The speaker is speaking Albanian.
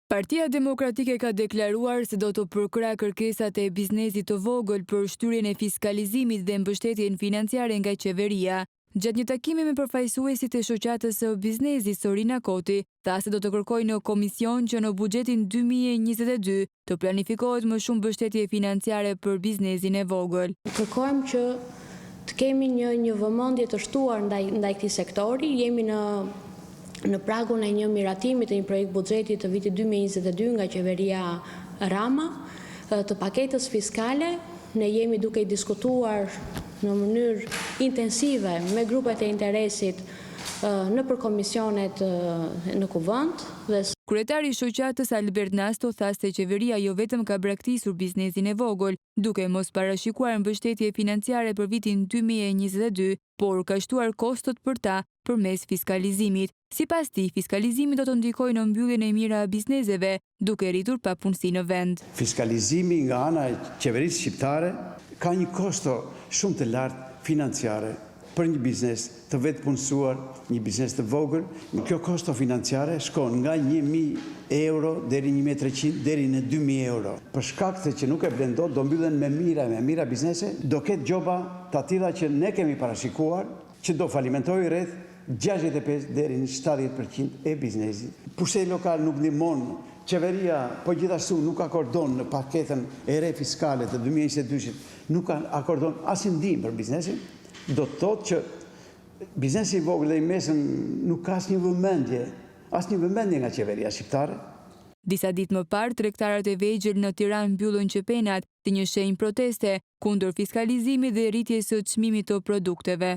Partia Demokratike ka deklaruar se do të përkrah kërkesat e biznesit të vogël për shtyrjen e fiskalizimit dhe mbështetjen financiare nga qeveria. Gjatë një takimi me përfaqësuesit e shoqatës së biznesit Sorina Koti, tha se do të kërkojë në komision që në buxhetin 2022 të planifikohet më shumë mbështetje financiare për biznesin e vogël. Kërkojmë që të kemi një vëmendje të shtuar ndaj këtij sektori, jemi në pragun e një miratimit të një projekt buxheti të vitit 2022 nga qeveria Rama, të paketës fiskale. Ne jemi duke i diskutuar në mënyrë intensive me grupet e interesit në përkomisionet në kuvend. Kryetari i shoqatës Albert Nasto tha se qeveria jo vetëm ka braktisur biznesin e vogël, duke mos parashikuar mbështetje financiare për vitin 2022, por ka shtuar kostot për ta përmes fiskalizimit. Sipas tij, fiskalizimi do të ndikojë në mbylljen e mirë a bizneseve, duke rritur papunësi në vend. Fiskalizimi nga ana e qeverisë shqiptare ka një kosto shumë të lartë financiare për një biznes të vetëpunësuar, një biznes të vogël. Kjo kosto financiare shkon nga 1.000 euro deri 1.300 deri në 2.000 euro. Për shkak se që nuk e blen dot, do mbyllen me mira biznese, do ketë gjoba të tilla që ne kemi parashikuar që do falimentojë rreth 65 deri në 70% e biznesit. Pushteti lokal nuk ndihmon, qeveria po gjithashtu nuk akordon në paketën e re fiskale të 2022-shit, nuk akordon asnjë ndihmë për biznesin. Do të thotë që biznesi i vogël dhe i mesëm nuk ka asnjë vëmendje nga qeveria shqiptare. Disa ditë më parë, tregtarët e vegjël në Tiranë mbyllën qepenat si një shenjë proteste kundër fiskalizimit dhe rritjes së çmimit të produkteve.